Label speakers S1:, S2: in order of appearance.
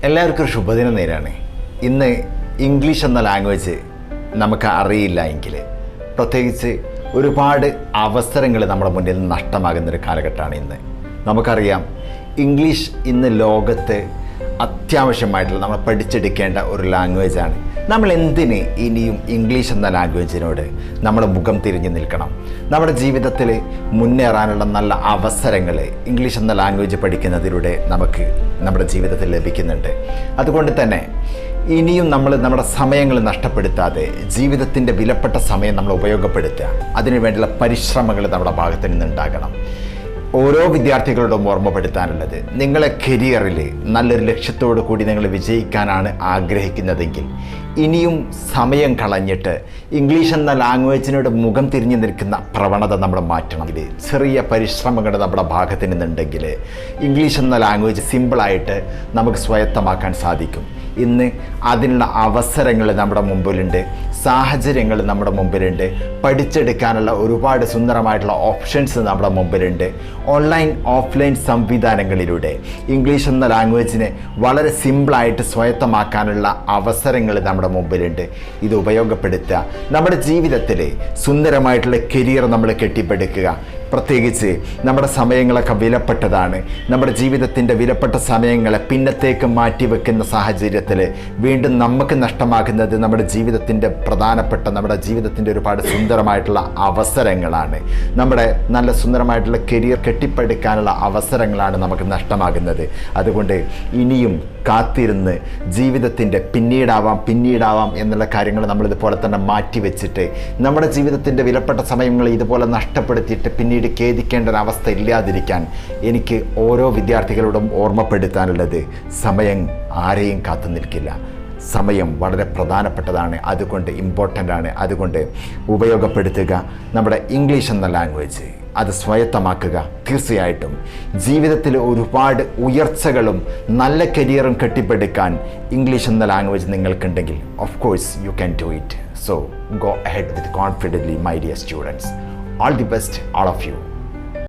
S1: എല്ലാവർക്കും ശുഭദിനം നേരാണ്. ഇന്ന് ഇംഗ്ലീഷ് എന്ന ലാംഗ്വേജ് നമുക്ക് അറിയില്ല എങ്കിൽ പ്രത്യേകിച്ച് ഒരുപാട് അവസരങ്ങൾ നമ്മുടെ മുന്നിൽ നിന്ന് നഷ്ടമാകുന്നൊരു കാലഘട്ടമാണ് ഇന്ന്. നമുക്കറിയാം, ഇംഗ്ലീഷ് ഇന്ന് ലോകത്ത് അത്യാവശ്യമായിട്ടുള്ള നമ്മൾ പഠിച്ചെടുക്കേണ്ട ഒരു ലാംഗ്വേജാണ്. നമ്മൾ എന്തിന് ഇനിയും ഇംഗ്ലീഷ് എന്ന ലാംഗ്വേജിനോട് നമ്മുടെ മുഖം തിരിഞ്ഞു നിൽക്കണം? നമ്മുടെ ജീവിതത്തിൽ മുന്നേറാനുള്ള നല്ല അവസരങ്ങൾ ഇംഗ്ലീഷ് എന്ന ലാംഗ്വേജ് പഠിക്കുന്നതിലൂടെ നമുക്ക് നമ്മുടെ ജീവിതത്തിൽ ലഭിക്കുന്നുണ്ട്. അതുകൊണ്ട് തന്നെ ഇനിയും നമ്മൾ നമ്മുടെ സമയങ്ങൾ നഷ്ടപ്പെടുത്താതെ ജീവിതത്തിൻ്റെ വിലപ്പെട്ട സമയം നമ്മൾ ഉപയോഗപ്പെടുത്തുക. അതിനുവേണ്ടിയുള്ള പരിശ്രമങ്ങൾ നമ്മുടെ ഭാഗത്ത് നിന്നുണ്ടാകണം. ഓരോ വിദ്യാർത്ഥികളോടും ഓർമ്മപ്പെടുത്താനുള്ളത്, നിങ്ങളെ കരിയറിൽ നല്ലൊരു ലക്ഷ്യത്തോടു കൂടി നിങ്ങൾ വിജയിക്കാനാണ് ആഗ്രഹിക്കുന്നതെങ്കിൽ ഇനിയും സമയം കളഞ്ഞിട്ട് ഇംഗ്ലീഷ് എന്ന ലാംഗ്വേജിനോട് മുഖം തിരിഞ്ഞു നിൽക്കുന്ന പ്രവണത നമ്മൾ മാറ്റണം. ചെറിയ പരിശ്രമങ്ങൾ നമ്മുടെ ഭാഗത്ത് നിന്നുണ്ടെങ്കിൽ ഇംഗ്ലീഷ് എന്ന ലാംഗ്വേജ് സിമ്പിളായിട്ട് നമുക്ക് സ്വായത്തമാക്കാൻ സാധിക്കും. ഇന്ന് അതിനുള്ള അവസരങ്ങൾ നമ്മുടെ മുമ്പിലുണ്ട്, സാഹചര്യങ്ങൾ നമ്മുടെ മുമ്പിലുണ്ട്, പഠിച്ചെടുക്കാനുള്ള ഒരുപാട് സുന്ദരമായിട്ടുള്ള ഓപ്ഷൻസ് നമ്മുടെ മുമ്പിലുണ്ട്. ഓൺലൈൻ ഓഫ്ലൈൻ സംവിധാനങ്ങളിലൂടെ ഇംഗ്ലീഷ് എന്ന ലാംഗ്വേജിനെ വളരെ സിമ്പിളായിട്ട് സ്വായത്തമാക്കാനുള്ള അവസരങ്ങൾ നമ്മുടെ മുമ്പിലുണ്ട്. ഇത് ഉപയോഗപ്പെടുത്തുക. നമ്മുടെ ജീവിതത്തിൽ സുന്ദരമായിട്ടുള്ള കരിയർ നമ്മൾ കെട്ടിപ്പടുക്കുക. പ്രത്യേകിച്ച് നമ്മുടെ സമയങ്ങളൊക്കെ വിലപ്പെട്ടതാണ്. നമ്മുടെ ജീവിതത്തിൻ്റെ വിലപ്പെട്ട സമയങ്ങളെ പിന്നത്തേക്ക് മാറ്റിവെക്കുന്ന സാഹചര്യത്തിൽ വീണ്ടും നമുക്ക് നഷ്ടമാകുന്നത് നമ്മുടെ ജീവിതത്തിൻ്റെ പ്രധാനപ്പെട്ട, നമ്മുടെ ജീവിതത്തിൻ്റെ ഒരുപാട് സുന്ദരമായിട്ടുള്ള അവസരങ്ങളാണ്. നമ്മുടെ നല്ല സുന്ദരമായിട്ടുള്ള കരിയർ കെട്ടിപ്പടുക്കാനുള്ള അവസരങ്ങളാണ് നമുക്ക് നഷ്ടമാകുന്നത്. അതുകൊണ്ട് ഇനിയും കാത്തിരുന്ന് ജീവിതത്തിൻ്റെ പിന്നീടാവാം എന്നുള്ള കാര്യങ്ങൾ നമ്മളിതുപോലെ തന്നെ മാറ്റിവെച്ചിട്ട് നമ്മുടെ ജീവിതത്തിൻ്റെ വിലപ്പെട്ട സമയങ്ങൾ ഇതുപോലെ നഷ്ടപ്പെടുത്തിയിട്ട് പിന്നീട് ഖേദിക്കേണ്ട ഒരവസ്ഥ ഇല്ലാതിരിക്കാൻ എനിക്ക് ഓരോ വിദ്യാർത്ഥികളോടും ഓർമ്മപ്പെടുത്താനുള്ളത്, സമയം ആരെയും കാത്തു നിൽക്കില്ല. സമയം വളരെ പ്രധാനപ്പെട്ടതാണ്, അതുകൊണ്ട് ഇമ്പോർട്ടൻ്റ് ആണ്. അതുകൊണ്ട് ഉപയോഗപ്പെടുത്തുക. നമ്മുടെ ഇംഗ്ലീഷ് എന്ന ലാംഗ്വേജ് അത് സ്വായത്തമാക്കുക. തീർച്ചയായിട്ടും ജീവിതത്തിൽ ഒരുപാട് ഉയർച്ചകളും നല്ല കരിയറും കെട്ടിപ്പടുക്കാൻ ഇംഗ്ലീഷ് എന്ന ലാംഗ്വേജ് നിങ്ങൾക്കുണ്ടെങ്കിൽ of course you can do it. So go ahead with confidently, my dear students. All the best, all of you.